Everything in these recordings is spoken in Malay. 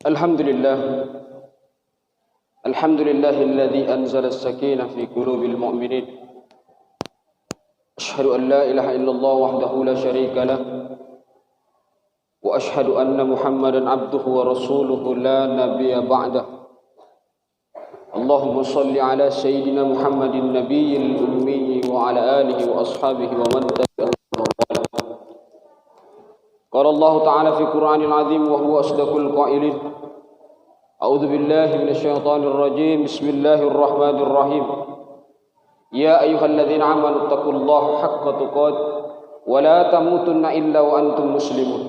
الحمد لله الذي أنزل السكينة في قلوب المؤمنين. أشهد أن لا إله إلا الله وحده لا شريك له، وأشهد أن محمدا عبده ورسوله لا نبي بعده. اللهم صل على سيدنا محمد النبي الأمي وعلى آله وأصحابه ومن تبعهم. قال الله تعالى في القرآن العظيم وهو أصدق القائلين: أعوذ بالله من الشيطان الرجيم. بسم الله الرحمن الرحيم. يا أيها الذين آمنوا اتقوا الله حق تقاته ولا تموتن إلا وأنتم مسلمون.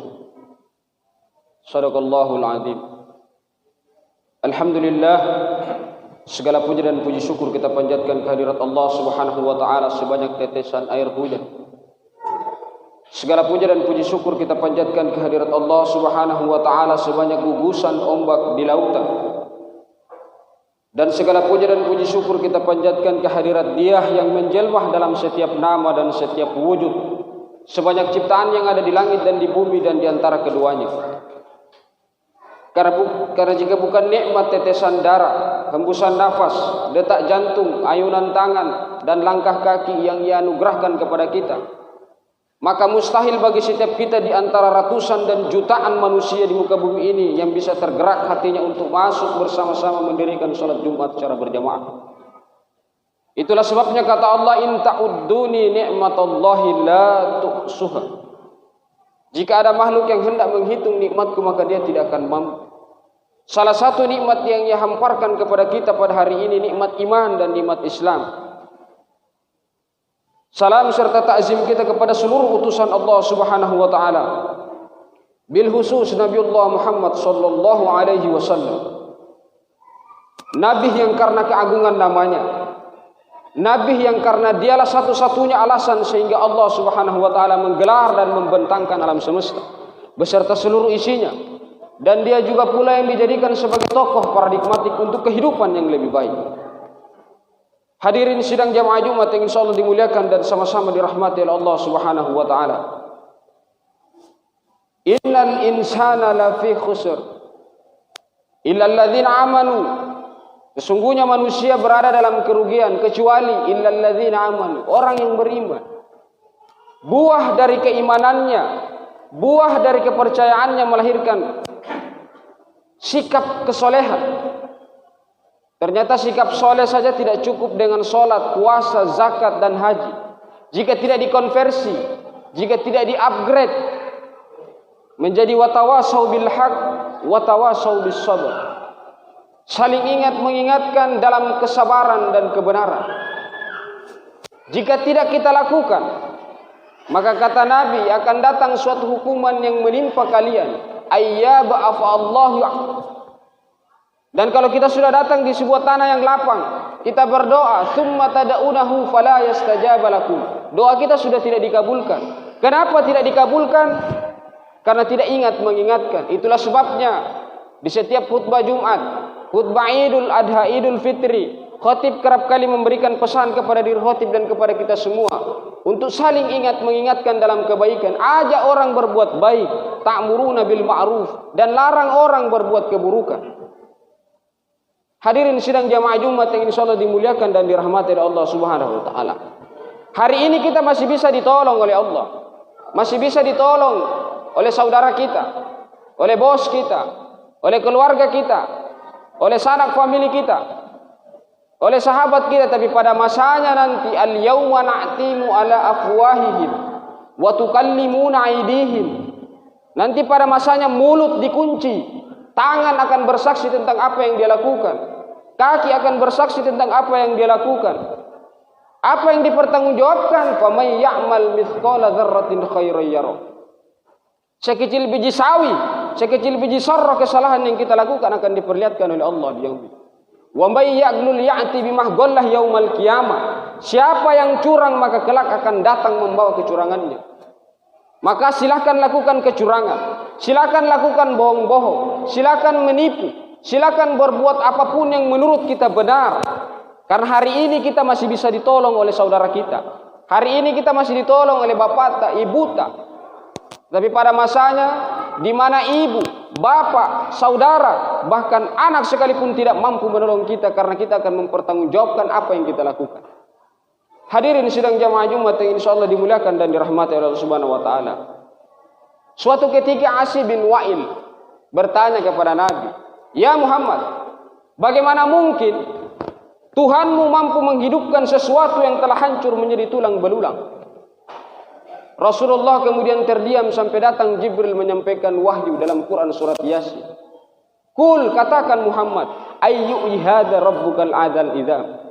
صدق الله العظيم. Alhamdulillah, segala puji dan puji syukur kita panjatkan kehadirat Allah Subhanahu wa taala sebanyak tetesan air hujan. Segala puji dan puji syukur kita panjatkan kehadirat Allah Subhanahu wa taala sebanyak gugusan ombak di lautan. Dan segala puji dan puji syukur kita panjatkan kehadirat Dia yang menjelma dalam setiap nama dan setiap wujud, sebanyak ciptaan yang ada di langit dan di bumi dan di antara keduanya. Karena jika bukan nikmat tetesan darah, hembusan nafas, detak jantung, ayunan tangan dan langkah kaki yang Ia anugerahkan kepada kita, maka mustahil bagi setiap kita di antara ratusan dan jutaan manusia di muka bumi ini yang bisa tergerak hatinya untuk masuk bersama-sama mendirikan salat Jumat secara berjamaah. Itulah sebabnya kata Allah, in ta'udduni ni'matallahi la tuhsuha. Jika ada makhluk yang hendak menghitung nikmatku, maka dia tidak akan mampu. Salah satu nikmat yang Ia hamparkan kepada kita pada hari ini, nikmat iman dan nikmat Islam. Salam serta takzim kita kepada seluruh utusan Allah Subhanahu wa taala, bil khusus Nabiullah Muhammad sallallahu alaihi wasallam. Nabi yang karena keagungan namanya, nabi yang karena dialah satu-satunya alasan sehingga Allah Subhanahu wa taala menggelar dan membentangkan alam semesta beserta seluruh isinya. Dan dia juga pula yang dijadikan sebagai tokoh paradigmatik untuk kehidupan yang lebih baik. Hadirin sidang jamaah Jumat yang insyaallah dimuliakan dan sama-sama dirahmati oleh Allah Subhanahu wa taala. Innal insana lafi khusr illa alladzina amanu. Sesungguhnya manusia berada dalam kerugian kecuali illa alladzina amanu, orang yang beriman. Buah dari keimanannya, buah dari kepercayaannya melahirkan sikap kesolehan. Ternyata sikap soleh saja tidak cukup dengan solat, puasa, zakat dan haji. Jika tidak dikonversi, jika tidak di-upgrade menjadi watawasau bil haq, watawasau bis sabr. Saling ingat mengingatkan dalam kesabaran dan kebenaran. Jika tidak kita lakukan, maka kata Nabi akan datang suatu hukuman yang menimpa kalian. Ayyaba'afa Allahu. Dan kalau kita sudah datang di sebuah tanah yang lapang, kita berdoa, summa tad'unahu fala yastajaba lakum. Doa kita sudah tidak dikabulkan. Kenapa tidak dikabulkan? Karena tidak ingat mengingatkan. Itulah sebabnya di setiap khutbah Jumat, khutbah Idul Adha, Idul Fitri, khatib kerap kali memberikan pesan kepada diri khatib dan kepada kita semua untuk saling ingat mengingatkan dalam kebaikan. Ajak orang berbuat baik, ta'muruna bil ma'ruf, dan larang orang berbuat keburukan. Hadirin sidang jamaah Jumat yang insyaallah dimuliakan dan dirahmati oleh Allah Subhanahu wa taala. Hari ini kita masih bisa ditolong oleh Allah. Masih bisa ditolong oleh saudara kita, oleh bos kita, oleh keluarga kita, oleh sanak famili kita, oleh sahabat kita. Tapi pada masanya nanti, al-yauma na'timu ala afwahihim wa tukallimuna aydihim. Nanti pada masanya mulut dikunci, tangan akan bersaksi tentang apa yang dia lakukan, kaki akan bersaksi tentang apa yang dia lakukan. Apa yang dipertanggungjawabkan? Faman ya'mal mithqala dzarratin khairan yarah. Sekecil biji sawi, sekecil biji zarrah kesalahan yang kita lakukan akan diperlihatkan oleh Allah di yaumil. Wa may ya'glul ya'ti bimah ghallah yaumal qiyamah. Siapa yang curang maka kelak akan datang membawa kecurangannya. Maka silakan lakukan kecurangan, silakan lakukan bohong-bohong, silakan menipu, silakan berbuat apapun yang menurut kita benar. Karena hari ini kita masih bisa ditolong oleh saudara kita. Hari ini kita masih ditolong oleh bapak tak, ibu tak. Tapi pada masanya di mana ibu, bapak, saudara, bahkan anak sekalipun tidak mampu menolong kita karena kita akan mempertanggungjawabkan apa yang kita lakukan. Hadirin sidang jamaah Jumat yang insyaallah dimuliakan dan dirahmati oleh Allah Subhanahu wa taala. Suatu ketika Asi bin Wa'il bertanya kepada Nabi, "Ya Muhammad, bagaimana mungkin Tuhanmu mampu menghidupkan sesuatu yang telah hancur menjadi tulang belulang?" Rasulullah kemudian terdiam sampai datang Jibril menyampaikan wahyu dalam Quran surat Yasin. Kul, katakan Muhammad, ayyu'i hadza rabbukal adal idzam.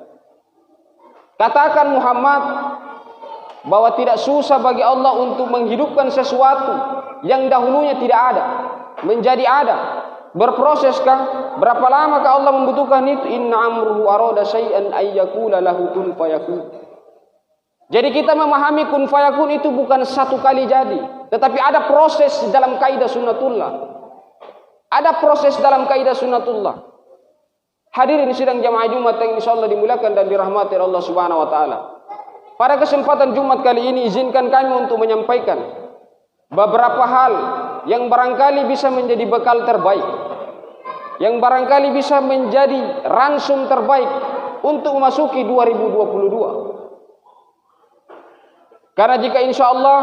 Katakan Muhammad bahwa tidak susah bagi Allah untuk menghidupkan sesuatu yang dahulunya tidak ada menjadi ada. Berproseskah? Berapa lamakah Allah membutuhkan itu? Inna amruhu arada syai'an ayyakula lahu kun fayakun. Jadi kita memahami kun fayakun itu bukan satu kali jadi, tetapi ada proses dalam kaidah sunnatullah. Ada proses dalam kaidah sunnatullah. Hadirin sidang jamaah Jumat yang insyaallah dimuliakan dan dirahmati Allah Subhanahu wa taala. Pada kesempatan Jumat kali ini izinkan kami untuk menyampaikan beberapa hal yang barangkali bisa menjadi bekal terbaik, yang barangkali bisa menjadi ransum terbaik untuk memasuki 2022. Karena jika insya Allah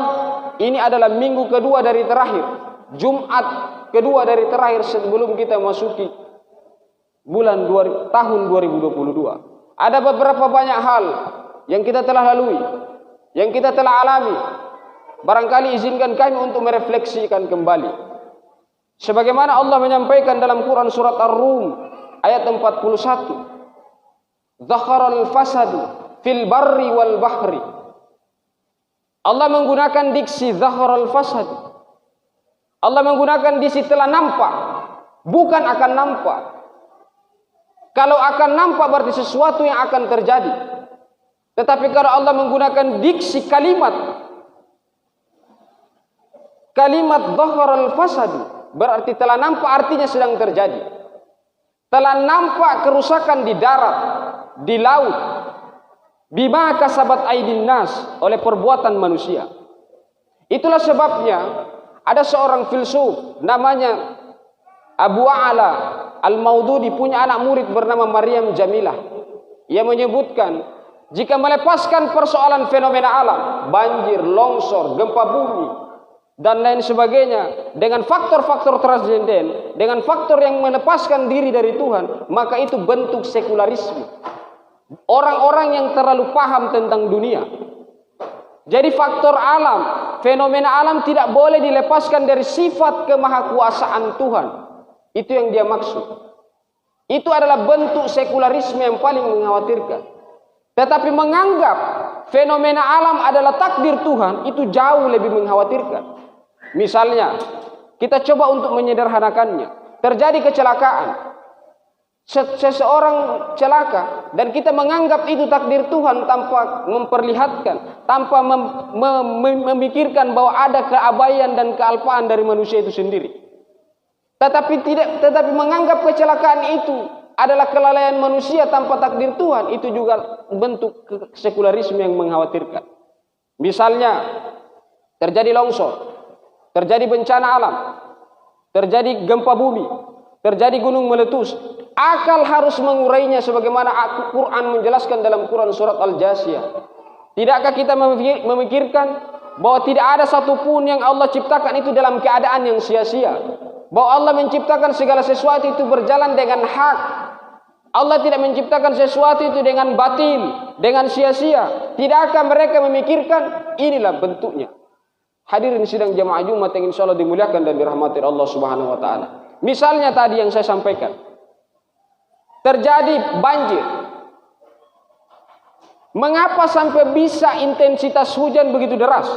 ini adalah minggu kedua dari terakhir, Jumat kedua dari terakhir sebelum kita memasuki tahun 2022. Ada beberapa banyak hal yang kita telah lalui, yang kita telah alami. Barangkali izinkan kami untuk merefleksikan kembali. Sebagaimana Allah menyampaikan dalam Quran surat Ar-Rum ayat 41. Zakharal fasadu fil barri wal bahri. Allah menggunakan diksi zaharal fasad. Allah menggunakan diksi telah nampak, bukan akan nampak. Kalau akan nampak berarti sesuatu yang akan terjadi. Tetapi kalau Allah menggunakan diksi kalimat zaharal fasad, berarti telah nampak artinya sedang terjadi. Telah nampak kerusakan di darat, di laut, bima kasabat aidin nas, oleh perbuatan manusia. Itulah sebabnya ada seorang filsuf namanya Abu A'la Al-Maududi punya anak murid bernama Maryam Jamilah. Ia menyebutkan jika melepaskan persoalan fenomena alam, banjir, longsor, gempa bumi dan lain sebagainya dengan faktor-faktor transenden, dengan faktor yang melepaskan diri dari Tuhan, maka itu bentuk sekularisme. Orang-orang yang terlalu paham tentang dunia. Jadi faktor alam, fenomena alam tidak boleh dilepaskan dari sifat kemahakuasaan Tuhan. Itu yang dia maksud. Itu adalah bentuk sekularisme yang paling mengkhawatirkan. Tetapi menganggap fenomena alam adalah takdir Tuhan, itu jauh lebih mengkhawatirkan. Misalnya, kita coba untuk menyederhanakannya. Terjadi kecelakaan. Seseorang celaka dan kita menganggap itu takdir Tuhan tanpa memperlihatkan, tanpa memikirkan bahwa ada keabaian dan kealpaan dari manusia itu sendiri. Tetapi menganggap kecelakaan itu adalah kelalaian manusia tanpa takdir Tuhan, itu juga bentuk sekularisme yang mengkhawatirkan. Misalnya terjadi longsor, terjadi bencana alam, terjadi gempa bumi, terjadi gunung meletus. Akal harus mengurainya sebagaimana Al-Quran menjelaskan dalam Quran surat Al-Jasiyah. Tidakkah kita memikirkan bahwa tidak ada satupun yang Allah ciptakan itu dalam keadaan yang sia-sia? Bahwa Allah menciptakan segala sesuatu itu berjalan dengan hak. Allah tidak menciptakan sesuatu itu dengan batil, dengan sia-sia. Tidakkah mereka memikirkan? Inilah bentuknya. Hadirin sidang jamaah Jumat yang insyaallah dimuliakan dan dirahmati Allah Subhanahu wa taala. Misalnya tadi yang saya sampaikan, terjadi banjir. Mengapa sampai bisa intensitas hujan begitu deras?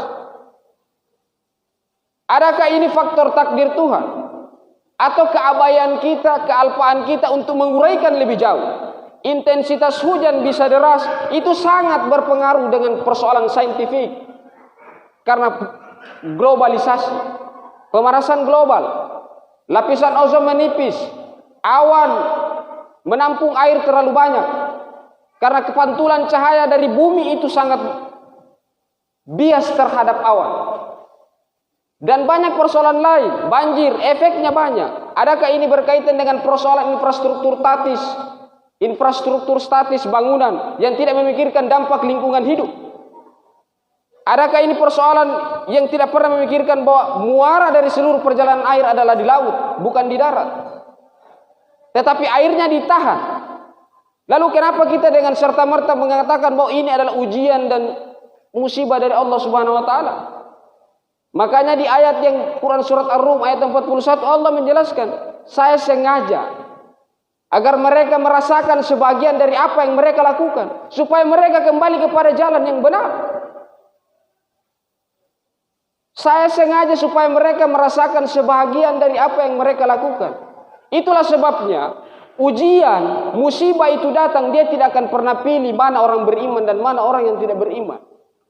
Adakah ini faktor takdir Tuhan? Atau keabaian kita, kealpaan kita untuk menguraikan lebih jauh? Intensitas hujan bisa deras, itu sangat berpengaruh dengan persoalan saintifik. Karena globalisasi, pemanasan global, lapisan ozon menipis, awan menampung air terlalu banyak. Karena kepantulan cahaya dari bumi itu sangat bias terhadap awan. Dan banyak persoalan lain, banjir, efeknya banyak. Adakah ini berkaitan dengan persoalan infrastruktur statis bangunan yang tidak memikirkan dampak lingkungan hidup? Adakah ini persoalan yang tidak pernah memikirkan bahwa muara dari seluruh perjalanan air adalah di laut, bukan di darat, tetapi airnya ditahan? Lalu kenapa kita dengan serta-merta mengatakan bahwa ini adalah ujian dan musibah dari Allah Subhanahu wa taala? Makanya di ayat yang Quran surat Ar-Rum ayat 41 Allah menjelaskan, saya sengaja agar mereka merasakan sebagian dari apa yang mereka lakukan, supaya mereka kembali kepada jalan yang benar. Saya sengaja supaya mereka merasakan sebahagian dari apa yang mereka lakukan. Itulah sebabnya ujian, musibah itu datang, dia tidak akan pernah pilih mana orang beriman dan mana orang yang tidak beriman.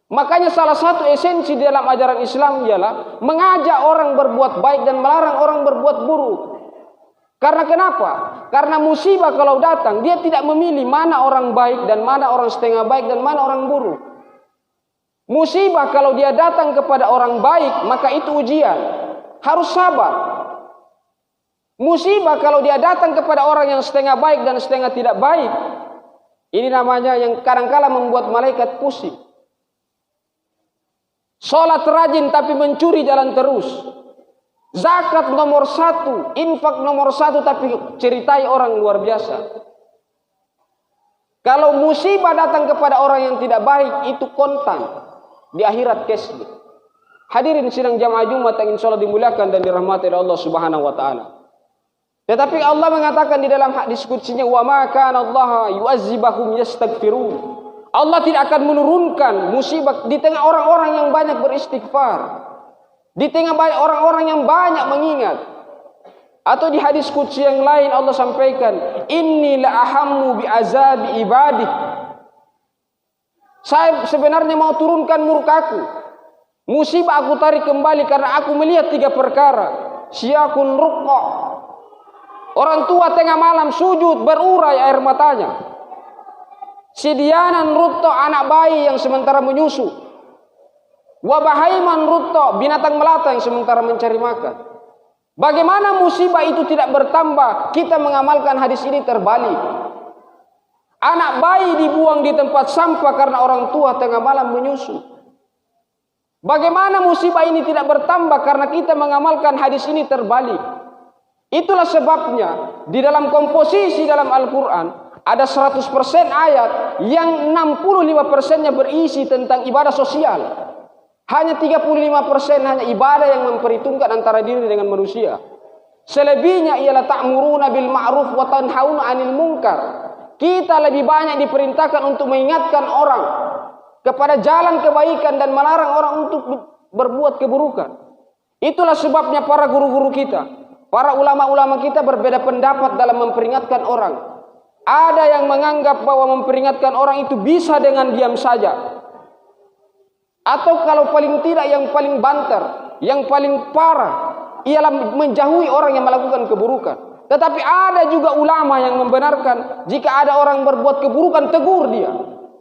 Makanya salah satu esensi dalam ajaran Islam ialah mengajak orang berbuat baik dan melarang orang berbuat buruk. Karena kenapa? Karena musibah kalau datang, dia tidak memilih mana orang baik dan mana orang setengah baik dan mana orang buruk. Musibah kalau dia datang kepada orang baik, maka itu ujian. Harus sabar. Musibah kalau dia datang kepada orang yang setengah baik dan setengah tidak baik, ini namanya yang kadang-kala membuat malaikat pusing. Sholat rajin tapi mencuri jalan terus. Zakat nomor 1, infak nomor 1 tapi ceritai orang luar biasa. Kalau musibah datang kepada orang yang tidak baik, itu kontan. Di akhirat kesli. Hadirin sidang jamaah Jumat yang insyaallah dimuliakan dan dirahmati oleh Allah Subhanahu wa taala. Tetapi Allah mengatakan di dalam hadis qudsinya, wa ma kana Allah yu'azzibahum yastaghfirun. Allah tidak akan menurunkan musibah di tengah orang-orang yang banyak beristighfar, di tengah banyak orang-orang yang banyak mengingat. Atau di hadis qudsi yang lain Allah sampaikan, inni la ahammu bi azabi ibadi. Saya sebenarnya mau turunkan murkaku. Musibah aku tarik kembali karena aku melihat 3 perkara. Syakun rukqa. Orang tua tengah malam sujud berurai air matanya. Sidyanan rutto, anak bayi yang sementara menyusu. Wabahaiman rutto, binatang melata yang sementara mencari makan. Bagaimana musibah itu tidak bertambah? Kita mengamalkan hadis ini terbalik. Anak bayi dibuang di tempat sampah karena orang tua tengah malam menyusu. Bagaimana musibah ini tidak bertambah karena kita mengamalkan hadis ini terbalik? Itulah sebabnya di dalam komposisi dalam Al-Quran ada 100% ayat yang 65%-nya berisi tentang ibadah sosial. Hanya 35% hanya ibadah yang memperhitungkan antara diri dengan manusia. Selebihnya ialah ta'muruna bil ma'ruf wa tanhauna 'anil munkar. Kita lebih banyak diperintahkan untuk mengingatkan orang kepada jalan kebaikan dan melarang orang untuk berbuat keburukan. Itulah sebabnya para guru-guru kita, para ulama-ulama kita berbeda pendapat dalam memperingatkan orang. Ada yang menganggap bahwa memperingatkan orang itu bisa dengan diam saja. Atau kalau paling tidak yang paling banter, yang paling parah ialah menjauhi orang yang melakukan keburukan. Tetapi ada juga ulama yang membenarkan jika ada orang berbuat keburukan, tegur dia,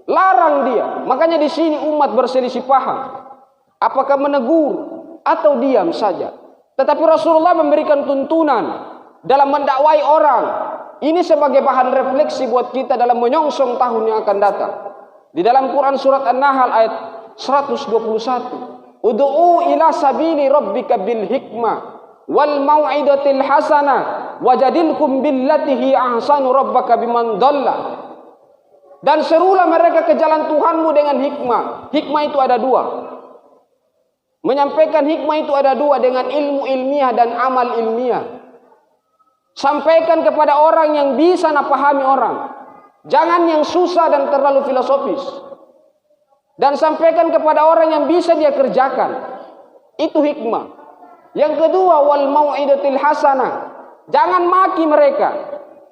larang dia. Makanya di sini umat berselisih paham, apakah menegur atau diam saja. Tetapi Rasulullah memberikan tuntunan dalam mendakwai orang. Ini sebagai bahan refleksi buat kita dalam menyongsong tahun yang akan datang. Di dalam Quran surat An-Nahl ayat 121, ud'u ila sabili rabbika bil hikmah wal mau'idatil hasanah wajadilkum billatihi ahsanu rabbaka biman dhalla. Dan serulah mereka ke jalan Tuhanmu dengan hikmah. Hikmah itu ada 2. Menyampaikan hikmah itu ada 2, dengan ilmu ilmiah dan amal ilmiah. Sampaikan kepada orang yang bisa napahami orang. Jangan yang susah dan terlalu filosofis. Dan sampaikan kepada orang yang bisa dia kerjakan. Itu hikmah. Yang kedua, wal mau'idatil hasanah. Jangan maki mereka.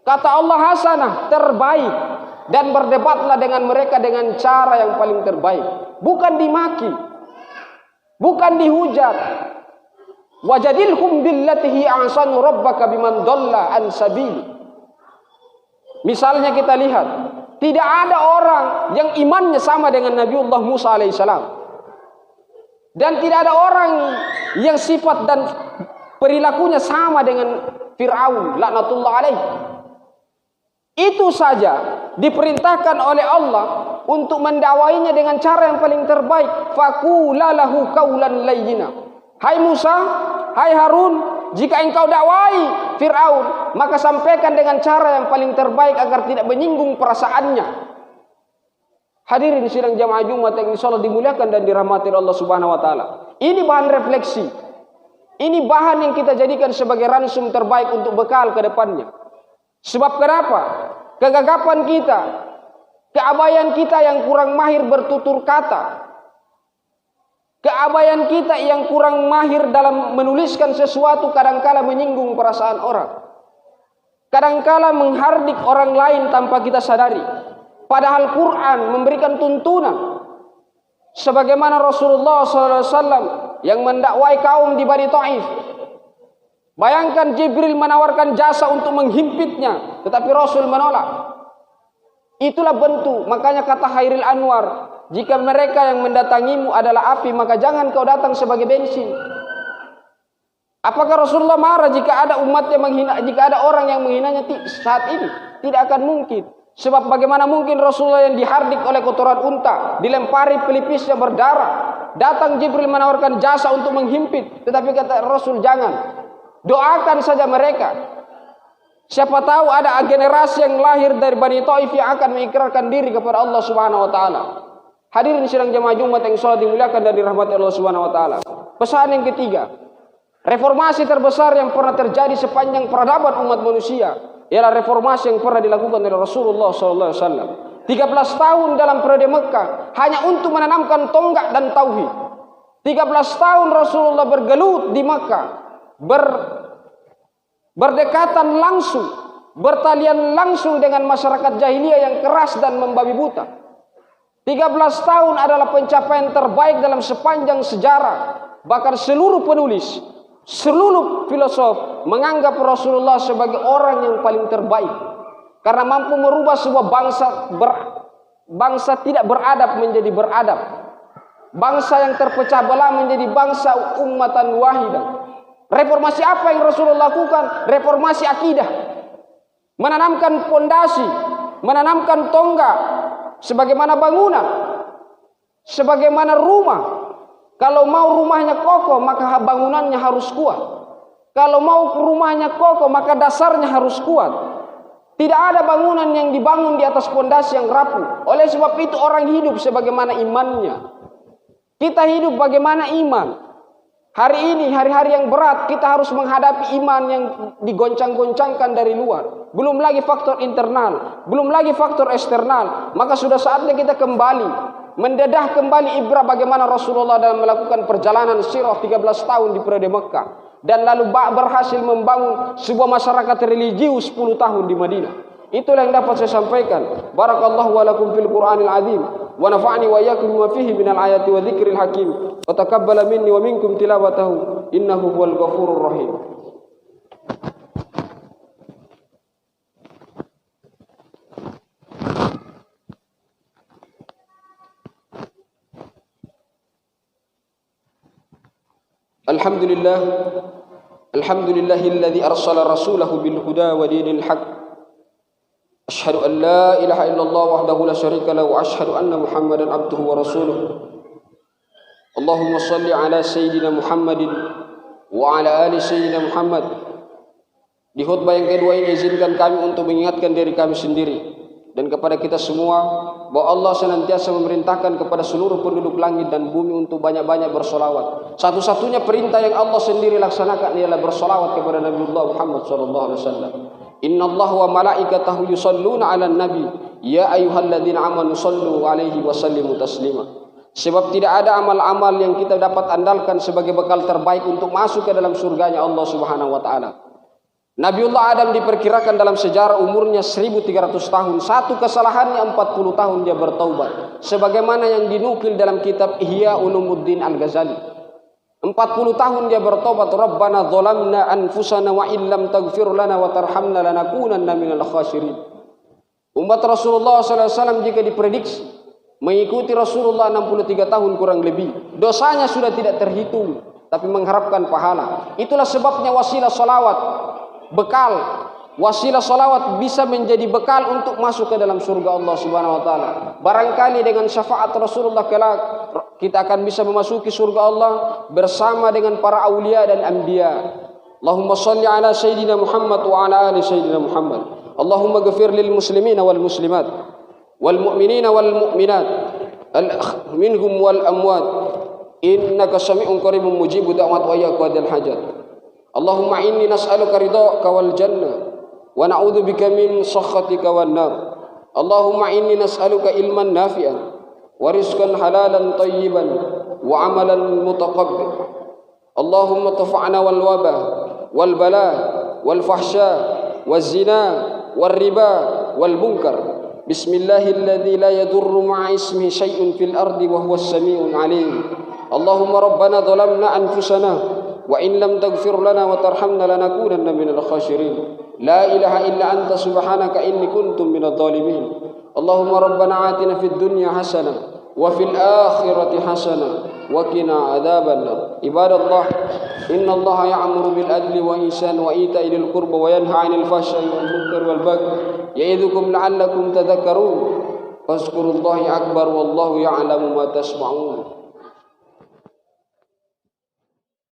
Kata Allah hasanah, terbaik. Dan berdebatlah dengan mereka dengan cara yang paling terbaik. Bukan dimaki. Bukan dihujat. Wajadilhum billatihi ahsanu rabbaka biman dhalla an sabil. Misalnya kita lihat, tidak ada orang yang imannya sama dengan Nabiullah Musa alaihissalam. Dan tidak ada orang yang sifat dan perilakunya sama dengan Fir'aun laknatullah alaih. Itu saja diperintahkan oleh Allah untuk mendakwainya dengan cara yang paling terbaik. Faqula lahu qaulan layyina. Hai Musa, hai Harun, jika engkau dakwai Fir'aun, maka sampaikan dengan cara yang paling terbaik agar tidak menyinggung perasaannya. Hadirin sidang jamaah Jumat yang insyaallah dimuliakan dan dirahmati Allah Subhanahu wa taala. Ini bahan refleksi. Ini bahan yang kita jadikan sebagai ransum terbaik untuk bekal ke depannya. Sebab kenapa? Kegagapan kita, keabayan kita yang kurang mahir bertutur kata, keabayan kita yang kurang mahir dalam menuliskan sesuatu kadangkala menyinggung perasaan orang. Kadangkala menghardik orang lain tanpa kita sadari. Padahal Quran memberikan tuntunan. Sebagaimana Rasulullah SAW yang mendakwai kaum di Bani Taif. Bayangkan Jibril menawarkan jasa untuk menghimpitnya, tetapi Rasul menolak. Itulah bentuk, makanya kata Khairil Anwar, jika mereka yang mendatangimu adalah api, maka jangan kau datang sebagai bensin. Apakah Rasulullah marah jika ada umat yang menghina, jika ada orang yang menghinanya saat ini? Tidak akan mungkin. Sebab bagaimana mungkin Rasulullah yang dihardik oleh kotoran unta, dilempari pelipisnya berdarah, datang Jibril menawarkan jasa untuk menghimpit, tetapi kata Rasul jangan. Doakan saja mereka. Siapa tahu ada generasi yang lahir dari Bani Taif yang akan mengikrarkan diri kepada Allah Subhanahu wa taala. Hadirin sidang jamaah Jumat yang insyaallah dimuliakan dan dirahmati Allah Subhanahu wa taala. Pesan yang ketiga, reformasi terbesar yang pernah terjadi sepanjang peradaban umat manusia ialah reformasi yang pernah dilakukan oleh Rasulullah sallallahu alaihi wasallam. 13 tahun dalam periode Mekah hanya untuk menanamkan tonggak dan tauhid. 13 tahun Rasulullah bergelut di Mekah, berdekatan langsung, bertalian langsung dengan masyarakat jahiliyah yang keras dan membabi buta. 13 tahun adalah pencapaian terbaik dalam sepanjang sejarah. Bahkan seluruh penulis, seluruh filosof menganggap Rasulullah sebagai orang yang paling terbaik. Karena mampu merubah sebuah bangsa tidak beradab menjadi beradab. Bangsa yang terpecah belah menjadi bangsa ummatan wahidah. Reformasi apa yang Rasulullah lakukan? Reformasi akidah. Menanamkan fondasi, menanamkan tonggak sebagaimana bangunan, sebagaimana rumah. Kalau mau rumahnya kokoh, maka bangunannya harus kuat. Kalau mau rumahnya kokoh, maka dasarnya harus kuat. Tidak ada bangunan yang dibangun di atas fondasi yang rapuh. Oleh sebab itu orang hidup sebagaimana imannya. Kita hidup bagaimana iman. Hari ini, hari-hari yang berat, kita harus menghadapi iman yang digoncang-goncangkan dari luar. Belum lagi faktor internal, belum lagi faktor eksternal. Maka sudah saatnya kita kembali, mendedah kembali ibrah bagaimana Rasulullah dalam melakukan perjalanan sirah 13 tahun di periode Mekah. Dan lalu berhasil membangun sebuah masyarakat religius 10 tahun di Madinah. Itulah yang dapat saya sampaikan. Barakallahu wa lakum fil Qur'anil azim. Wa nafa'ani wa iyyakum bima fihi minal ayati wa dzikril hakim. Wa taqabbala minni wa minkum tilawatahu. Innahu huwal ghafurur rahim. Alhamdulillah. Alhamdulillahilladzi arsala rasulahu bil huda wa dinil haqq. Asyhadu an la ilaha illallah wahdahu la syarika lahu wa asyhadu anna Muhammadan abduhu wa rasuluh. Allahumma shalli ala sayyidina Muhammadin wa ala ali sayyidina Muhammad. Di khutbah yang kedua ini izinkan kami untuk mengingatkan diri kami sendiri dan kepada kita semua bahwa Allah senantiasa memerintahkan kepada seluruh penduduk langit dan bumi untuk banyak-banyak bersolawat. Satu-satunya perintah yang Allah sendiri laksanakan ialah bersolawat kepada Nabiullah Muhammad sallallahu alaihi wasallam. Inna Allah wa malaikatahu yusalluna ala nabi ya ayyuhalladzina amanu sallu alaihi wa sallimu taslima. Sebab tidak ada amal-amal yang kita dapat andalkan sebagai bekal terbaik untuk masuk ke dalam surganya Allah Subhanahu wa taala. Nabiullah Adam diperkirakan dalam sejarah umurnya 1300 tahun. Satu kesalahannya 40 tahun dia bertaubat. Sebagaimana yang dinukil dalam kitab Ihya Ulumuddin Al-Ghazali. 40 tahun dia bertobat. Rabbana zalamna anfusana wa illam taghfir lana wa tarhamna lanakunanna minal khasirin. Umat Rasulullah SAW jika diprediksi mengikuti Rasulullah 63 tahun kurang lebih, dosanya sudah tidak terhitung. tapi mengharapkan pahala. Itulah sebabnya wasilah salawat, bekal. Wasilah salawat bisa menjadi bekal untuk masuk ke dalam surga Allah Subhanahu wa taala. Barangkali dengan syafaat Rasulullah kelak kita akan bisa memasuki surga Allah bersama dengan para aulia dan anbiya. Allahumma shalli ala sayyidina Muhammad wa ala ali sayyidina Muhammad. Allahumma ghfir lil muslimina wal muslimat wal mu'minina wal mu'minat minhum wal amwat. Innaka sami'un qaribun mujibud da'wat wa ya qadil hajat. Allahumma inni nas'aluka ridhaka wal jannah wa na'udzu bika min sakhatika wan nar. Allahumma inni nas'aluka ilman nafi'an wa rizqan halalan tayyiban wa amalan mutaqabbal. Allahumma tafa'na wal waba wal bala wal fahsya waz zina wal riba wal munkar. Bismillahilladzi la yadurru ma'a ismihi syai'un fil ardi wa huwas samiul alim. Allahumma rabbana dhalamna anfusana wa in lam taghfir lana wa tarhamna lanakunanna minal khasirin. La ilaha illa anta subhanaka inni kuntum minadh dhalimin. Allahumma rabbana atina fid dunya hasanah wa fil akhirati hasanah wa qina adzabannar. Ibadallah, innallaha ya'muru bil adli wa ihsan wa ita'i dzil qurba wa yanha 'anil fahsya'i wal munkari wal baghi ya'idzukum la'allakum tadhakkarun. Fazkurullaha akbar wallahu ya'lamu ma tasma'un.